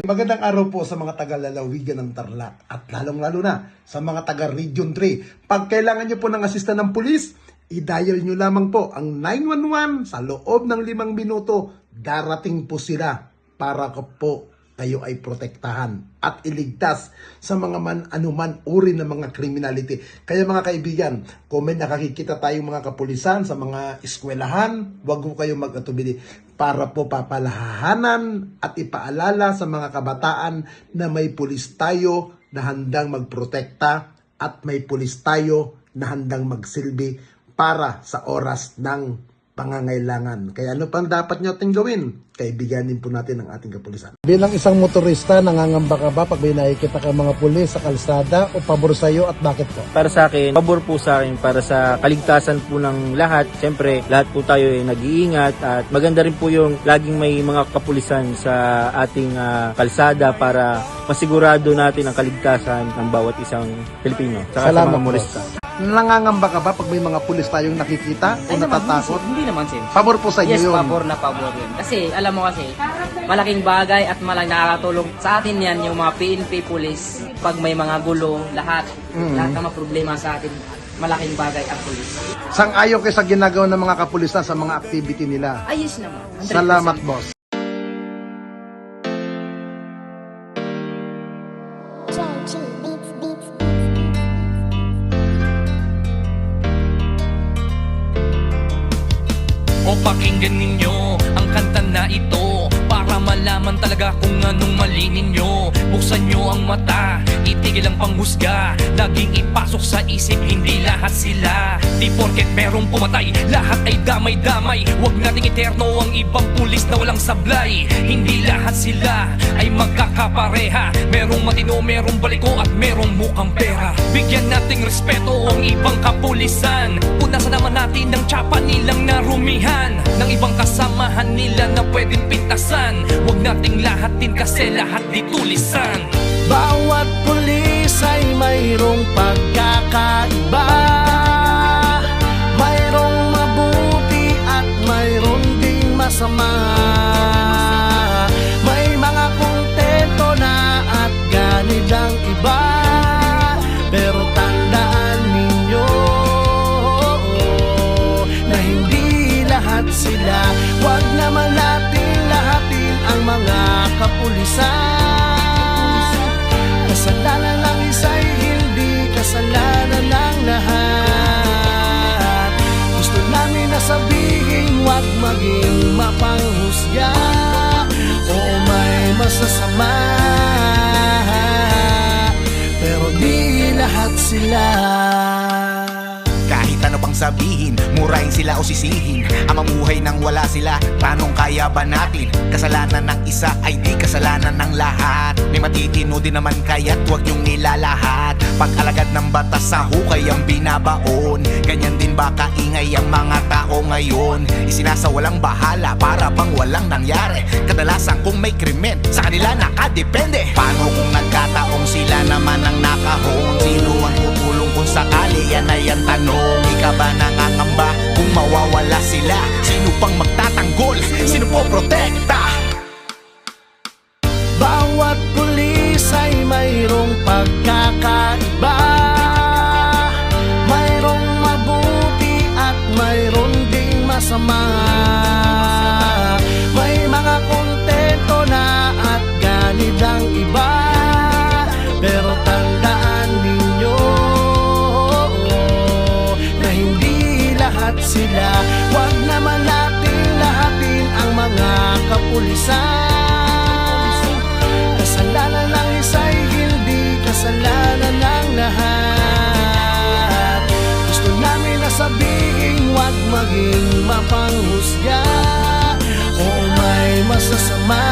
Magandang araw po sa mga taga-lalawigan ng Tarlac at lalong-lalo na sa mga taga-Region 3. Pag kailangan nyo po ng asista ng pulis, i-dial nyo lamang po ang 911 sa loob ng 5 minuto. Darating po sila para po kayo ay protektahan at iligtas sa mga anuman uri ng mga criminality. Kaya mga kaibigan, kung may nakakikita tayong mga kapulisan sa mga eskwelahan, huwag po kayo mag-atubili para po papalahanan at ipaalala sa mga kabataan na may pulis tayo na handang magprotekta at may pulis tayo na handang magsilbi para sa oras ng pangangailangan. Kaya ano pang dapat nyo ating gawin? Kaibiganin po natin ang ating kapulisan. Bilang isang motorista, nangangamba ka ba pag may nakikita ka mga pulis sa kalsada o pabor sa iyo at bakit po? Para sa akin, pabor po sa akin para sa kaligtasan po ng lahat. Siyempre, lahat po tayo ay nag-iingat at maganda rin po yung laging may mga kapulisan sa ating kalsada para masigurado natin ang kaligtasan ng bawat isang Pilipino. Saka sa mga motorista. Nangangamba ka ba pag may mga pulis tayong nakikita o natatakot? Hindi naman, sir. Pabor po sa inyo Yes, yun? pabor na pabor yun. Kasi, alam mo kasi, malaking bagay at malaking nakakatulong sa atin yan, yung mga PNP police, pag may mga gulo, lahat ng mga problema sa atin, malaking bagay ang police. Sang-ayon kayo sa ginagawa ng mga kapulisan sa mga activity nila? Ayos naman. 100%. Salamat, boss. O pakinggan ninyo ang kanta na ito para malaman talaga kung anong mali ninyo. Buksan nyo ang mata, itigil ang panghusga, laging ipasok sa isip, hindi lahat sila. Di porket merong pumatay, lahat ay damay-damay. Huwag nating eterno ang ibang pulis na walang sablay. Hindi lahat sila ay magkakapareha. Merong matino, merong baliko at merong mukhang pera. Bigyan nating respeto ang ibang kapulisan. Punasan naman natin ang tsapa nilang narumihan ng ibang kasamahan nila na pwedeng pintasan. Huwag nating lahatin kasi lahat di tulisan. Bawat pulis ay mayroong pagkakaiba, mayroong mabuti at mayroong ding masama. May mga kontento na at ganidang iba, pero tandaan ninyo na hindi lahat sila. Huwag naman natin lahatin ang mga kapulisan. Kasalanan ng isa'y hindi kasalanan ng lahat. Gusto namin na sabihin, huwag maging mapanghusga. Oo, may masasama, pero di lahat sila. Kahit ano pang sabihin, murahin sila o sisihin, ang mamuhay nang wala sila, tanong kaya ba natin? Kasalanan ng isa ay di kasalanan ng lahat. May matitino din naman kaya't huwag niyong nilalahat. Pag-alagad ng batas sa hukay ang binabaon, ganyan din ba kaingay ang mga tao ngayon? Isinasawalang bahala para bang walang nangyari. Kadalasan kung may krimen, sa kanila nakadepende. Paano kung nagkataong sila naman ang nakahon? Sino ang tutulong kung sakali? Yan ay ang tanong. Ika ba nangangamba kung mawawala sila? Sino pang magtatanggol? Sino po protekta? Bawat pulis ay mayroong pagkakaiba, mayroong mabuti at mayroong ding masama. May mga kontento na at ganidang iba, pero tandaan ninyo na hindi lahat sila. Huwag naman natin lahatin ang mga kapulisan. Kasalanan ng isa'y hindi kasalanan ng lahat. Gusto namin na sabihin, huwag maging mapanghusga. Oo, may masasama,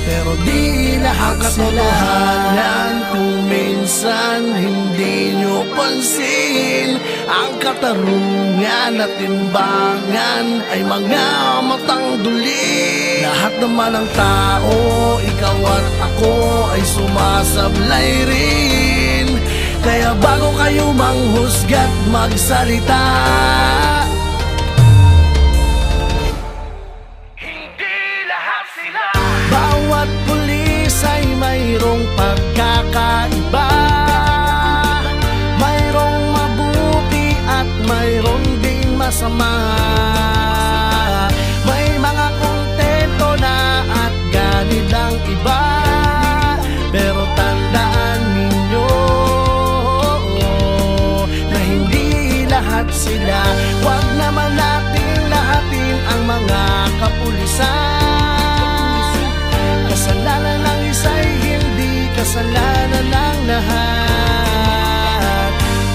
pero di lahat sila. Ang katotohanan kung minsan hindi nyo pansin, ang katarungan at timbangan ay mga matang duli. Lahat naman ng tao, ikaw at ako ay sumasablay rin. Kaya bago kayo manghusga't magsalita, Hindi lahat sila masama. May mga kontento na at ganid ang iba, pero tandaan ninyo na hindi lahat sila. Huwag naman natin lahatin ang mga kapulisan. Kasalanan ng isa'y hindi kasalanan ng lahat.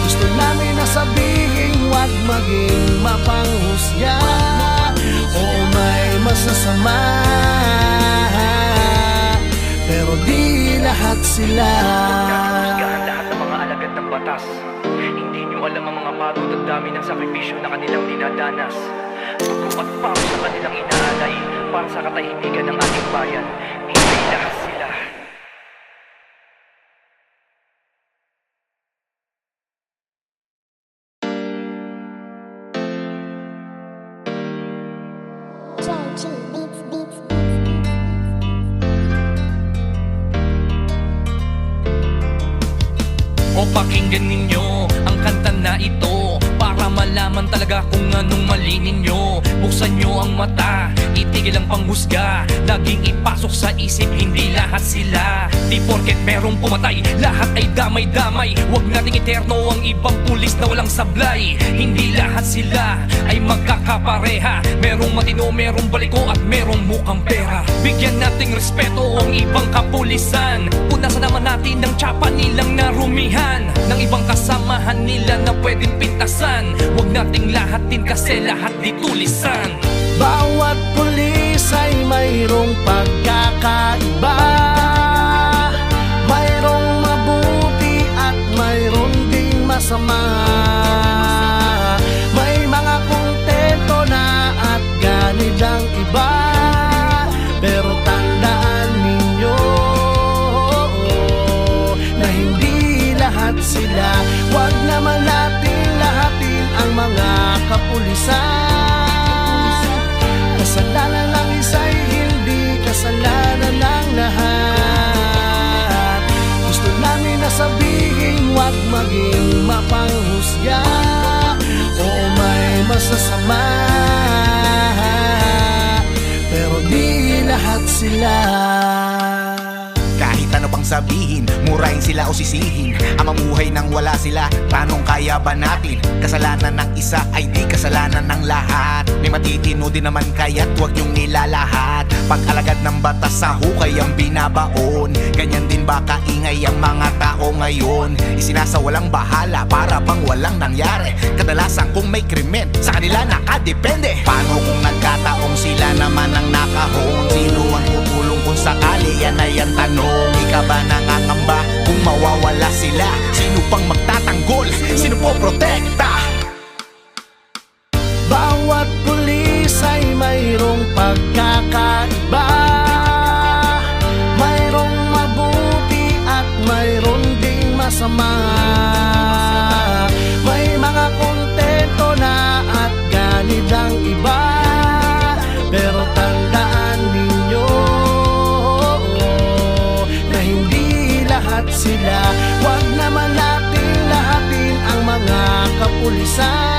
Gusto namin na sabihin, huwag maging mapanghusga. Oo, may masasama, pero di lahat sila. Husgahan lahat ng mga alagad ng batas. Hindi nyo alam ang mga pagod at dami ng sakripisyo na kanilang dinadanas. Dugo at pawis na kanilang inaalay para sa katahimikan ng ating bayan. Hindi lahat sila. O pakinggan ninyo ang kanta na ito para malaman talaga kung anong mali ninyo. Buksan nyo ang mata, itigil ang panghusga. Laging ipasok sa isip, hindi lahat sila. Di porket merong pumatay, lahat ay damay-damay. Huwag nating iterno ang ibang pulis na walang sablay. Hindi lahat sila ay magkakapareha. Merong matino, merong baliko at merong mukhang pera. Bigyan nating respeto ang ibang kapulisan. Punasan naman natin ang tsapa nilang narumihan ng ibang kasamahan nila na pwedeng pintasan. Huwag nating lahatin kasi lahat di tulisan. Bawat pulis ay mayroong pagkakaiba. Mayroong mabuti at mayroong ding masama. May mga kontento na at ganid ang iba, pero tandaan ninyo na hindi lahat sila. Huwag naman natin lahatin ang mga kapulisan. Kasalanan ng isa'y hindi kasalanan ng lahat. Gusto namin na sabihin, huwag maging mapanghusga. Oo, may masasama, pero di lahat sila. Kahit ano pang sabihin, murahin sila o sisihin, ang mamuhay nang wala sila, tanong kaya ba natin? Kasalanan ng isa ay di kasalanan ng lahat. May matitino din naman kaya't huwag niyong nilalahat. Pag-alagad ng batas sa hukay ang binabaon, ganyan din ba kaingay ang mga tao ngayon? Isinasawalang bahala para bang walang nangyari. Kadalasan kung may krimen, sa kanila nakadepende. Paano kung nagkataong sila naman ang nakahon? Sino ang tutulong kung sakali? Yan ay ang tanong. Ika ba nangangamba kung mawawala sila? Sino pang magtatanggol? Sino po protekta? Bawat pulis ay mayroong pagkakaiba. Mayroong mabuti at mayroong ding masama. May mga kontento na at ganid ang iba, pero tandaan ninyo na hindi lahat sila. Huwag naman natin lahatin ang mga kapulisan.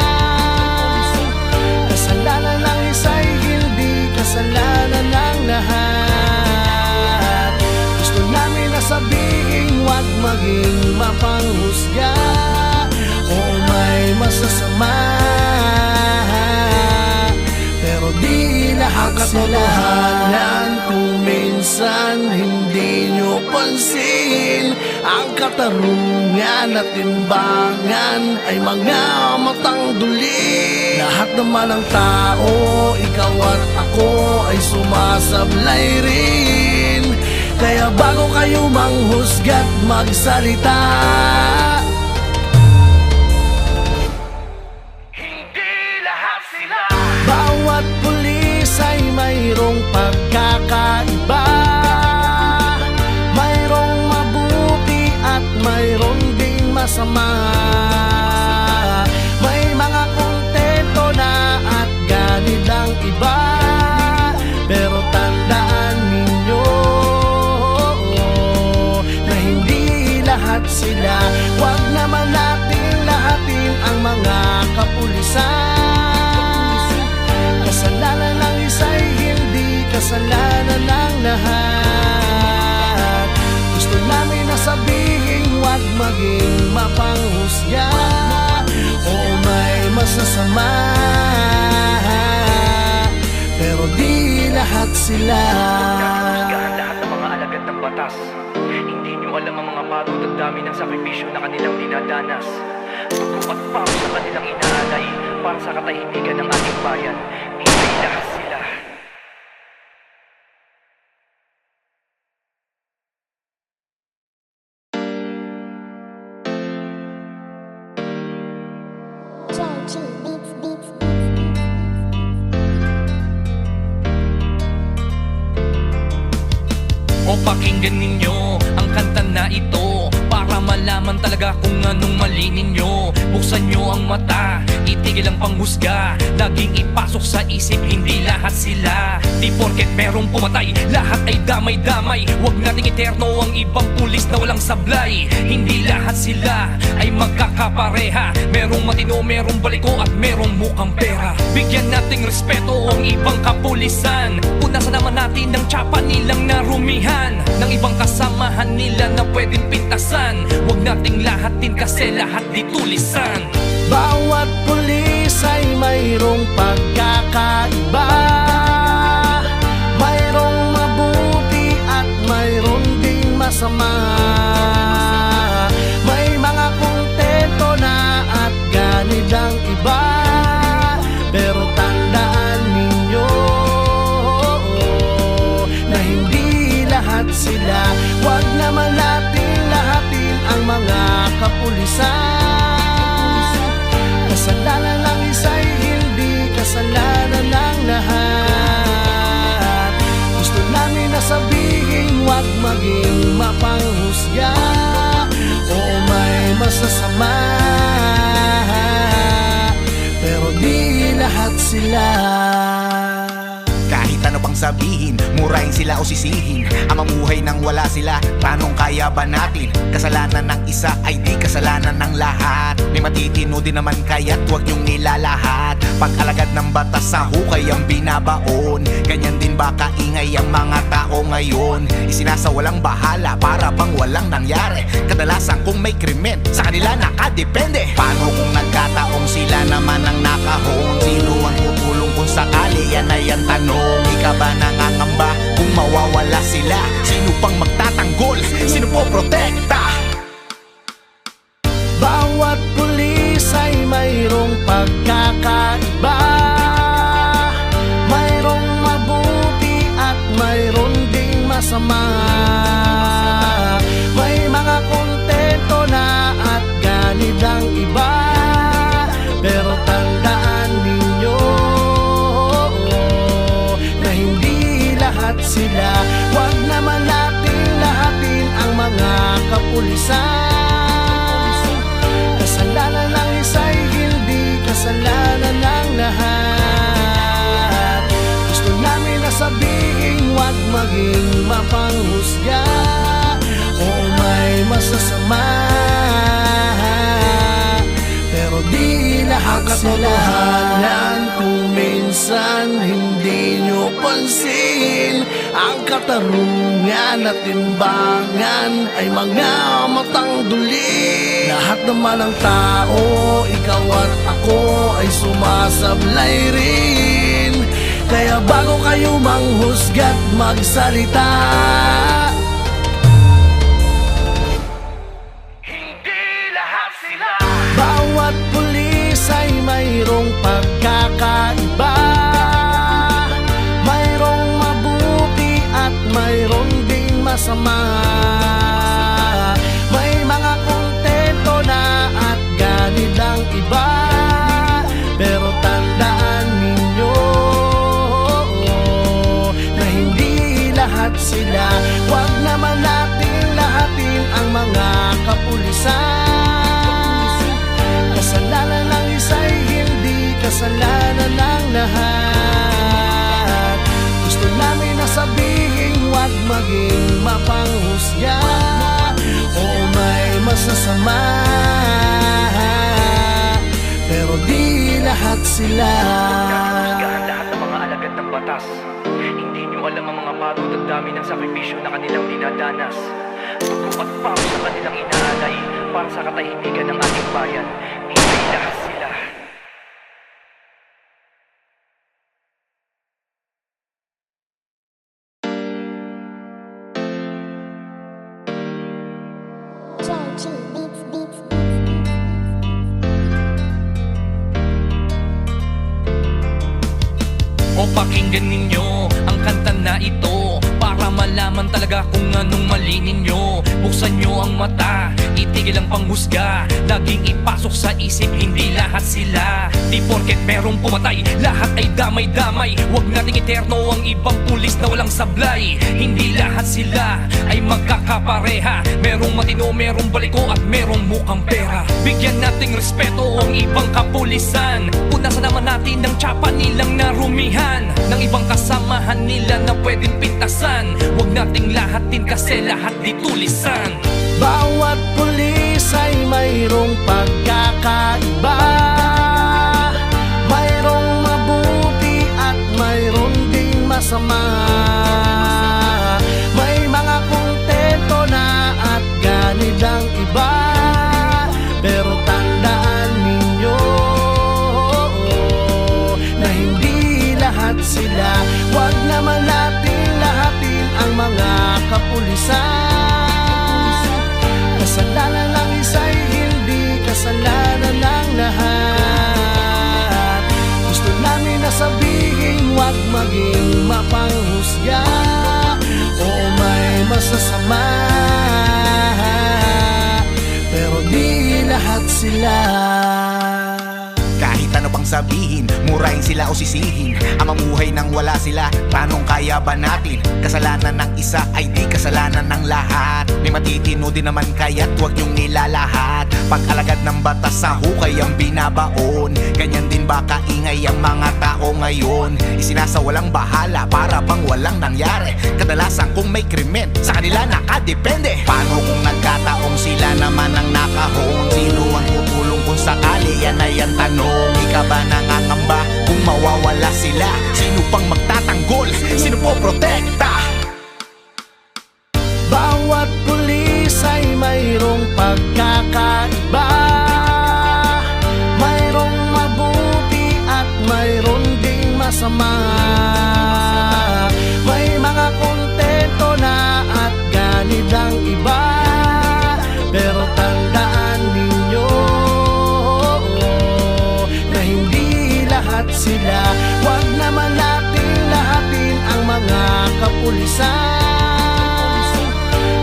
Kasalanan ng isa'y hindi kasalanan ng lahat. Gusto namin na sabihin, huwag maging mapanghusga. Oo, may masasama, pero di lahat sila. Kung minsan hindi nyo pansin, ang katarungan at timbangan ay mga matang duli. Lahat naman ng tao, ikaw at ako ay sumasablay rin. Kaya bago kayo manghusga't magsalita, Hindi lahat sila. bawat pulis ay mayroong pagkakaiba. Mayroong mabuti at mayroong ding masama. May mga kontento na at ganid ang iba, pero tandaan ninyo na hindi lahat sila. Huwag naman natin lahatin ang mga kapulisan. kasalanan ng lahat. Gusto namin na sabihin wag maging mapanghusga o may masasama, pero di lahat sila. Husgahan lahat ng mga alagad ng batas. Hindi nyo alam ang mga pagod at dami ng sakripisyo na kanilang dinadanas. Dugo at pawis na kanilang inaalay para sa katahimikan ng ating bayan. Hindi lahat sila. O pakinggan ninyo ang kanta na ito para malaman talaga kung anong mali ninyo. Buksan nyo ang mata, itigil ang panghusga. Laging ipasok sa isip, hindi lahat sila. Di porket merong pumatay, lahat ay damay-damay. Huwag nating eterno ang ibang pulis na walang sablay. Hindi lahat sila ay magkakapareha. Merong matino, merong baliko at merong mukhang pera. Bigyan nating respeto ang ibang kapulisan. Punasan naman natin ang tsapa nilang narumihan ng ibang kasamahan nila na pwedeng pintasan. Huwag nating lahatin kasi lahat di tulisan. Bawat pulis ay mayroong pagkakaiba. Mayroong mabuti at mayroong ding masama. May mga kontento na at ganid ang iba. Pero tandaan ninyo na hindi lahat sila. Huwag naman natin lahatin ang mga kapulisan. Kasalanan ng isa'y hindi kasalanan ng lahat. Gusto namin na sabihin huwag maging mapanghusga o may masasama, pero di lahat sila. Kahit ano pang sabihin, murahin sila o sisihin, ang mamuhay nang wala sila, tanong kaya ba natin? Kasalanan ng isa ay di kasalanan ng lahat. May matitino din naman kaya't huwag niyong nilalahat. Pag-alagad ng batas sa hukay ang binabaon, ganyan din ba kaingay ang mga tao ngayon? Isinasawalang bahala para bang walang nangyari. Kadalasan kung may krimen, sa kanila nakadepende. Paano kung nagkataong sila naman ang nakahon? Sino ang tutulong kung sakali? Yan ay ang tanong. Di ka ba nangangamba kung mawawala sila? Sino pang magtatanggol? Sino po protekta? Bawat pulis ay mayroong pagkakaiba. Mayroong mabuti at mayroong ding masama. May mga kontento na at ganid ang iba. Pero tandaan ninyo na hindi lahat sila. Huwag naman natin lahatin ang mga kapulisan. Kasalanan ng isa'y hindi kasalanan ng lahat. Gusto namin na sabihin huwag maging mapanghusga o may masasama, pero di lahat sila. Kung minsan hindi nyo pansin, ang katarungan at timbangan ay mga matang duli. Lahat naman ng tao, ikaw at ako ay sumasablay rin. Kaya bago kayo manghusga't magsalita, Hindi lahat sila. bawat pulis ay mayroong pagkakaiba. Mayroong mabuti at mayroong ding masama. May mga kontento na at ganid ang iba. Pero tandaan ninyo na hindi lahat sila. Huwag naman natin lahatin ang mga kapulisan. Kasalanan ng isa'y hindi kasalanan ng lahat. Gusto namin na sabihin huwag maging mapanghusga o may masasama, pero di lahat sila. Husgahan lahat ng mga alagad ng batas. Hindi nyo nyo alam ang mga pagod at dami ng sakripisyo na kanilang dinadanas. Dugo at pawis na kanilang inaalay para sa katahimikan ng ating bayan. Hindi lahat sila. O pakinggan ninyo ang kanta na ito para malaman talaga kung anong mali ninyo. Buksan nyo ang mata, itigil ang panghusga. Laging ipasok sa isip, hindi lahat sila. Di porket merong pumatay, lahat ay damay-damay. Huwag nating eterno ang ibang pulis na walang sablay. Hindi lahat sila ay magkakapareha. Merong matino, merong baliko at merong mukhang pera. Bigyan nating respeto ang ibang kapulisan. Punasan naman natin ng tsapa nilang narumihan, ng ibang kasamahan nila na pwedeng pintasan. Huwag nating lahatin kasi lahat di tulisan. Bawat pulis ay mayroong pagkakaiba. Mayroong mabuti at mayroong ding masama. May mga kontento na at ganid ang iba. Pero tandaan ninyo na hindi lahat sila. Huwag naman natin lahatin ang mga kapulisan. Kasalanan ng isa'y hindi kasalanan ng lahat. Gusto namin na sabihin, huwag maging mapanghusga. Oo, may masasama, pero di lahat sila. Kahit ano pang sabihin, murahin sila o sisihin, ang mamuhay nang wala sila, tanong kaya ba natin? Kasalanan ng isa ay di kasalanan ng lahat. May matitino din naman kaya't huwag niyong nilalahat. Pag-alagad ng batas sa hukay ang binabaon, ganyan din ba kaingay ang mga tao ngayon? Isinasawalang bahala para bang walang nangyari. Kadalasan kung may krimen, sa kanila nakadepende. Paano kung nagkataong sila naman ang nakahon? Sino ang tutulong kung sakali? Yan ay ang tanong. Di ka ba nangangamba kung mawawala sila? Sino pang magtatanggol? Sino po protekta? Bawat pulis ay mayroong pagkakaiba. Mayroong mabuti at mayroong ding masama. May mga kontento na at ganid ang iba. Pero tandaan ninyo na hindi lahat sila. Huwag naman natin lahatin ang mga kapulisan.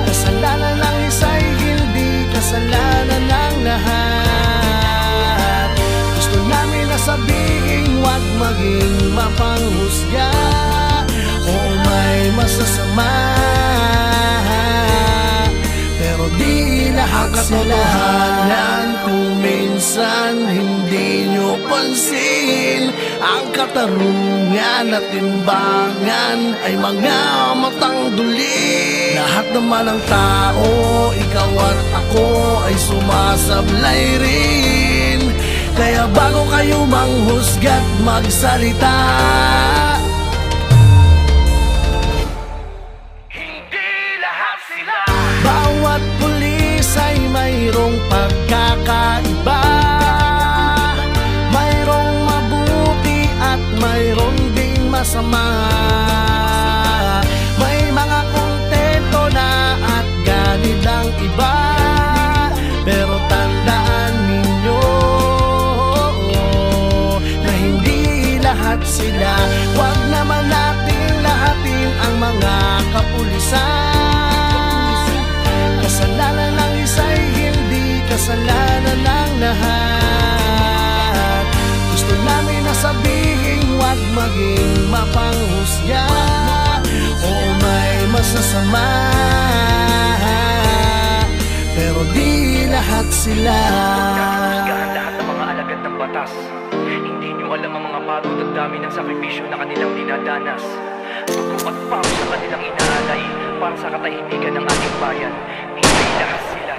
Kasalanan ng isa'y hindi kasalanan ng lahat. Gusto namin na sabihin, huwag maging mapanghusga. Oo, may masasama, pero di lahat sila. Katotohanan kung minsan hindi nyo pansin, ang katarungan at timbangan ay mga matang duli. Lahat naman ng tao, ikaw at ako ay sumasablay rin. Kaya bago kayo manghusga't magsalita, Hindi lahat sila. bawat pulis ay mayroong pagkakaiba. Mayroong mabuti at mayroong ding masama. May mga kontento na at ganid ang iba. Pero tandaan ninyo na hindi lahat sila. Huwag naman natin lahatin ang mga kapulisan. Kasalanan ng isa'y hindi kasalanan ng lahat. Gusto namin na sabihin, huwag maging mapanghusga. Oo, may masasama, pero di lahat sila. Husgahan lahat ng mga alagad ng batas. Hindi nyo alam ang mga pagod at dami ng sakripisyo na kanilang dinadanas. Dugo at pawis na kanilang inaalay para sa katahimikan ng ating bayan. Hindi lahat sila.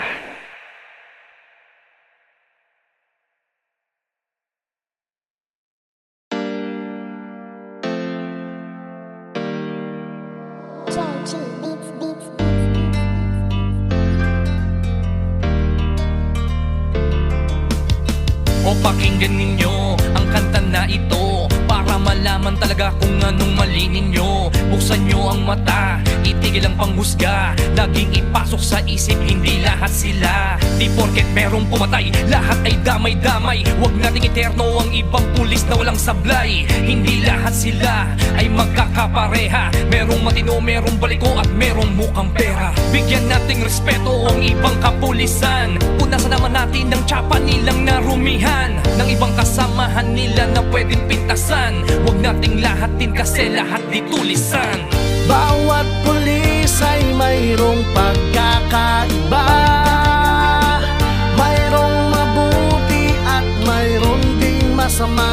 O pakinggan ninyo ang kanta na ito para malaman talaga kung anong mali ninyo. Buksan nyo ang mata, itigil ang panghusga. Laging ipasok sa isip, hindi lahat sila. Di porket merong pumatay, lahat ay damay-damay. Huwag nating eterno ang ibang pulis na walang sablay. Hindi lahat sila ay magkakapareha. Merong matino, merong baliko at merong mukhang pera. Bigyan nating respeto ang ibang kapulisan. Punasan naman natin ang tsapa nilang narumihan ng ibang kasamahan nila na pwedeng pintasan. Huwag nating lahatin kasi lahat di tulisan. Bawat pulis ay mayroong pagkakaiba. Mayroong mabuti at mayroong ding masama.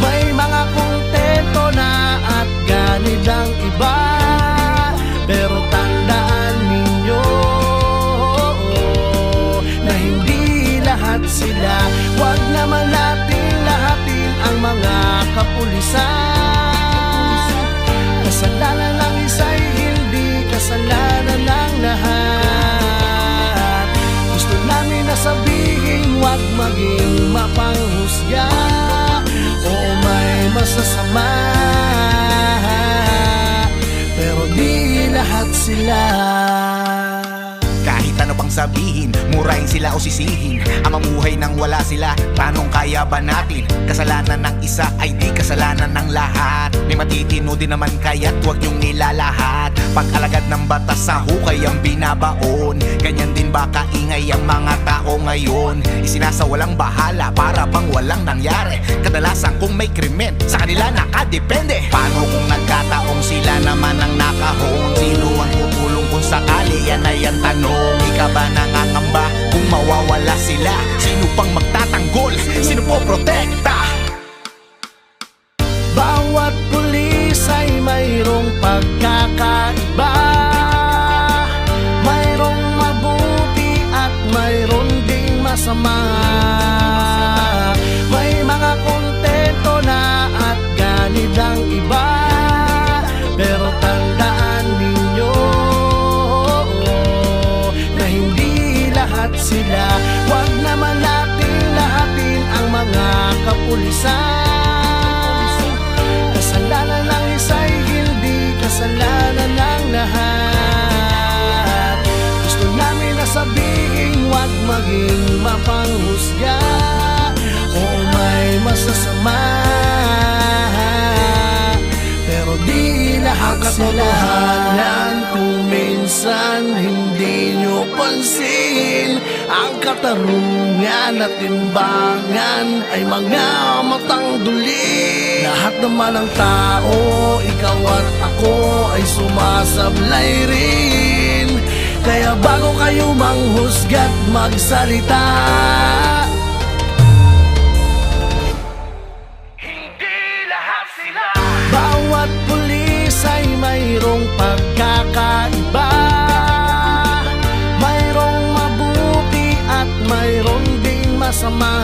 May mga kontento na at ganid ang iba. Pero tandaan ninyo na hindi lahat sila. Huwag naman natin lahatin ang mga kapulisan. Kasalanan ng isa'y hindi kasalanan ng lahat. Gusto namin na sabihin, huwag maging mapanghusga. Oo, may masasama, pero di lahat sila. Kahit ano pang sabihin, murahin sila o sisihin. Ang mamuhay nang wala sila, tanong kaya ba natin? Kasalanan ng isa ay di kasalanan ng lahat. May matitino din naman kaya't huwag niyong nilalahat. Pag-alagad ng batas sa hukay ang binabaon. Ganyan din ba kaingay ang mga tao ngayon? Isinasawalang bahala para bang walang nangyari. Kadalasan kung may krimen, sa kanila nakadepende. Paano kung nagkataong sila naman ang nakahon? Sino ang tutulong kung sakali? Yan ay ang tanong. Ika ba nangangamba kung mawawala sila? Sino pang magtatanggol? Sino po protekta? Bawat pulis ay mayroong pagkakaiba. Mayroong mabuti at mayroong ding masama. May mga kontento na at ganid ang iba. Pero tandaan ninyo na hindi lahat sila. Huwag naman natin lahatin ang mga kapulisan. Kasalanan ng isa'y hindi kasalanan ng lahat. Gusto namin na sabihin, huwag maging mapanghusga. Oo, may masasama, pero di lahat sila. Kung minsan hindi nyo pansin, ang katarungan at timbangan ay mga matang duli. Lahat naman ng tao, ikaw at ako ay sumasablay rin. Kaya bago kayo manghusga't magsalita, Hindi lahat sila. bawat pulis ay mayroong pagkakaiba. Mayroong mabuti at mayroong ding masama.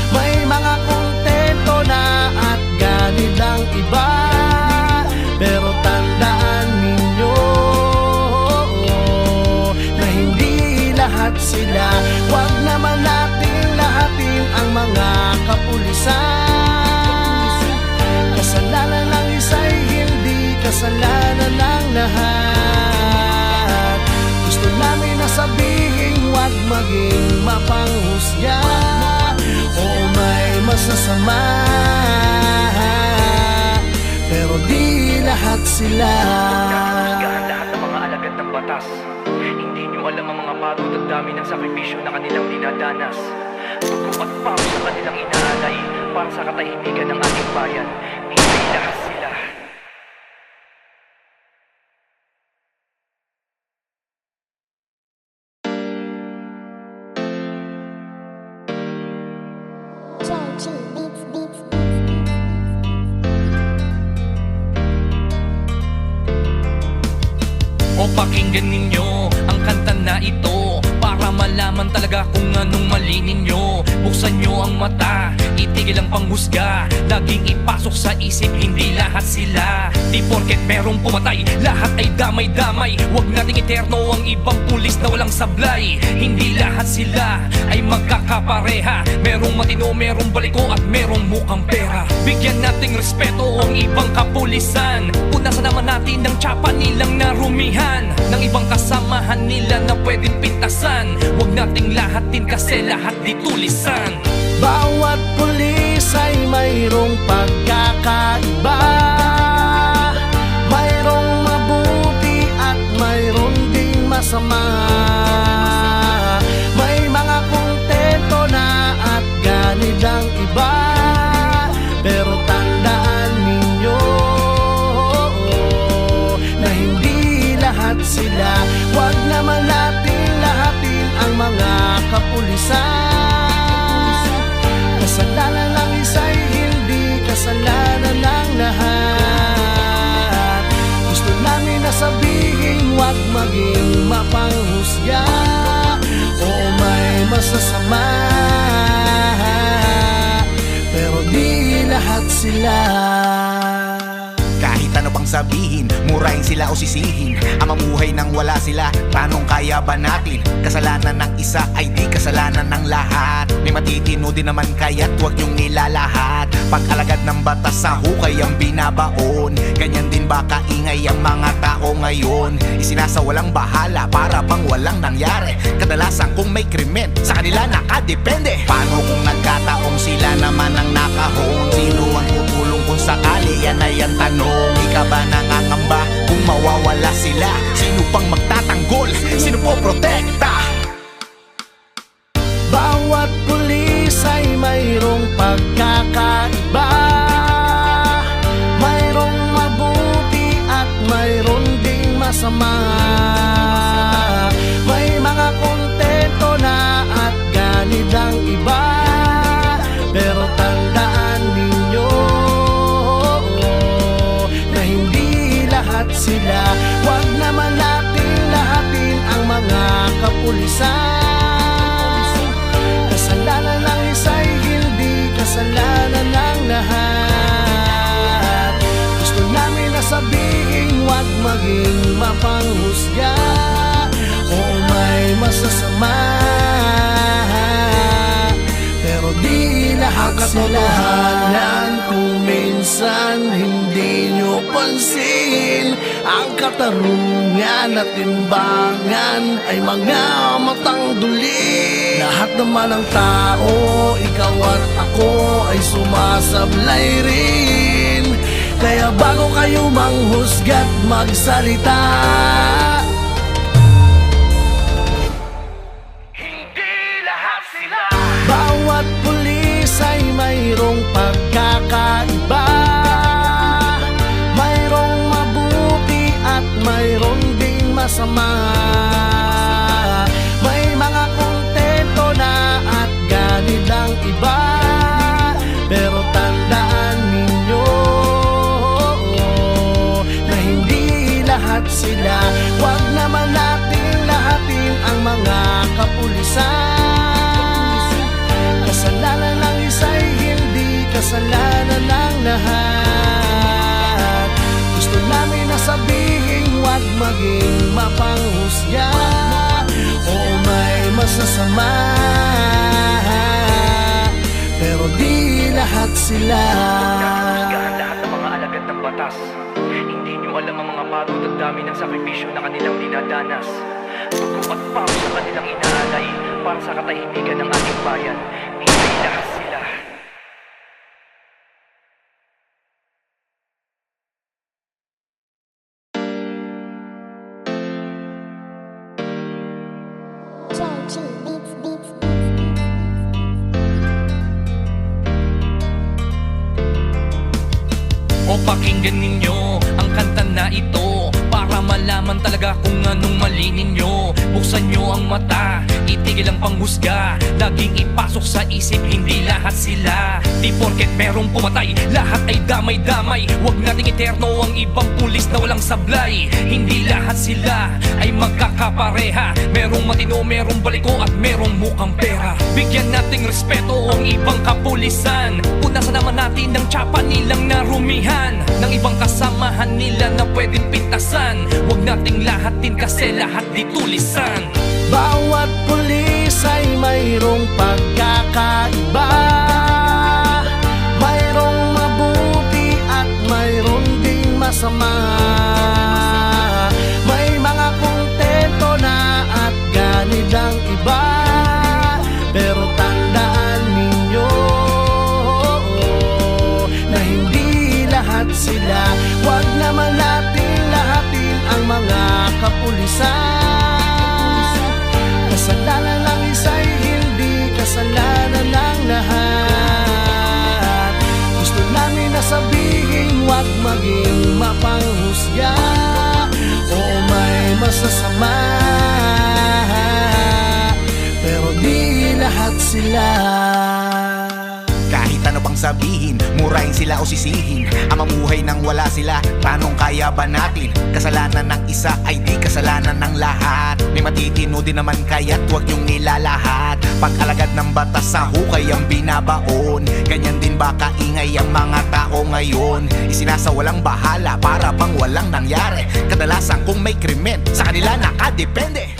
May mga kontento na at ganid ang iba. Pero tandaan ninyo na hindi lahat sila. Huwag naman natin lahatin ang mga kapulisan. Kasalanan ng isa'y hindi kasalanan ng lahat. Gusto namin na sabihin, huwag maging mapanghusga. Oo, may masasama, pero di lahat sila. Husgahan lahat ng mga alagad ng batas. Hindi nyo alam ang mga pagod at dami ng sakripisyo na kanilang dinadanas. Dugo at pawis na kanilang inaalay para sa katahimikan ng ating bayan. Hindi lahat sila. O pakinggan ninyo ang kanta na ito para malaman talaga kung anong mali ninyo. Buksan nyo ang mata, itigil ang panghusga. Laging ipasok sa isip, hindi lahat sila. Di porket merong pumatay, lahat ay damay-damay. Huwag nating eterno ang ibang pulis na walang sablay. Hindi lahat sila ay magkakapareha. Merong matino, merong baliko at merong mukhang pera. Bigyan nating respeto ang ibang kapulisan. Punasan naman natin ng tsapa nilang narumihan, ng ibang kasamahan nila na pwedeng pintasan. Huwag nating lahatin kasi lahat di tulisan. Bawat pulis ay mayroong pagkakaiba. Mayroong mabuti at mayroong ding masama. May mga kontento na at ganid ang iba. Pero tandaan ninyo na hindi lahat sila. Huwag naman natin lahatin ang mga kapulisan. Kasalanan ng isa'y hindi kasalanan ng lahat. Gusto namin na sabihin, huwag maging mapanghusga. Oo, may masasama, pero di lahat sila. Kahit ano pang sabihin, murahin sila o sisihin, ang mamuhay nang wala sila, tanong kaya ba natin? Kasalanan ng isa ay di kasalanan ng lahat. May matitino din naman kaya't huwag niyong nilalahat. Pag-alagad ng batas sa hukay ang binabaon, ganyan din ba kaingay ang mga tao ngayon? Isinasawalang bahala para bang walang nangyari. Kadalasan kung may krimen, sa kanila nakadepende. Paano kung nagkataong sila naman ang nakahon? Sino ang tutulong kung sakali? Yan ay ang tanong. Di ka ba nangangamba kung mawawala sila? Sino pang magtatanggol? Sino po protekta? Bawat pulis ay mayroong pagkakaiba. Mayroong mabuti at mayroong ding masama. May mga kontento na at ganid ang iba. Pero tandaan ninyo na hindi lahat sila. Huwag naman natin lahatin ang mga kapulisan. Kasalanan ng isa'y hindi kasalanan ng lahat. Gusto namin na sabihin, huwag maging mapanghusga. Oo, may masasama, pero di lahat sila. Kung minsan hindi nyo pansin, ang katarungan at timbangan ay mga matang duli. Lahat naman ng tao, ikaw at ako ay sumasablay rin. Kaya bago kayo manghusga't magsalita, Hindi lahat sila. bawat pulis ay mayroong pagkakaiba. Mayroong mabuti at mayroong ding masama. May mga kontento na at ganid ang iba. Pero tandaan ninyo na hindi lahat sila. Huwag naman natin lahatin ang mga kapulisan. Kasalanan ng isa'y hindi kasalanan ng lahat. Gusto namin na sabihin, huwag maging mapanghusga. Oo, may masasama, pero di lahat sila. Husgahan lahat ng mga alagad ng batas. Hindi nyo alam ang mga pagod at dami ng sakripisyo na kanilang dinadanas. Dugo at pawis sa kanilang inaalay para sa katahimikan ng ating bayan. Hindi lahat sila. O pakinggan ninyo ang kanta na ito para malaman malaman talaga kung anong mali ninyo. Buksan nyo ang mata, itigil ang panghusga. Laging ipasok sa isip, hindi lahat sila. Di porket merong pumatay, lahat ay damay-damay. Huwag nating eterno ang ibang pulis na walang sablay. Hindi lahat sila ay magkakapareha. Merong matino, merong baliko at merong mukhang pera. Bigyan nating respeto ang ibang kapulisan. Punasan naman natin ng tsapa nilang narumihan, ng ibang kasamahan nila na pwedeng pintasan. Huwag nating lahatin kasi lahat di tulisan. Bawat pulis ay mayroong pagkakaiba. Mayroong mabuti at mayroong ding masama. May mga kontento na at ganid ang iba. Pero tandaan ninyo na hindi lahat sila. Huwag naman natin lahatin ang mga kapulisan. Kasalanan ng isa'y hindi kasalanan ng lahat. Gusto namin na sabihin, huwag maging mapanghusga. Oo, may masasama, pero di lahat sila. Kahit ano pang sabihin, murahin sila o sisihin, ang mamuhay nang wala sila, tanong kaya ba natin? Kasalanan ng isa ay di kasalanan ng lahat. May matitino din naman kaya't huwag niyong nilalahat. Pag-alagad ng batas sa hukay ang binabaon, ganyan din ba kaingay ang mga tao ngayon? Isinasawalang bahala para bang walang nangyari. Kadalasan kung may krimen, sa kanila nakadepende.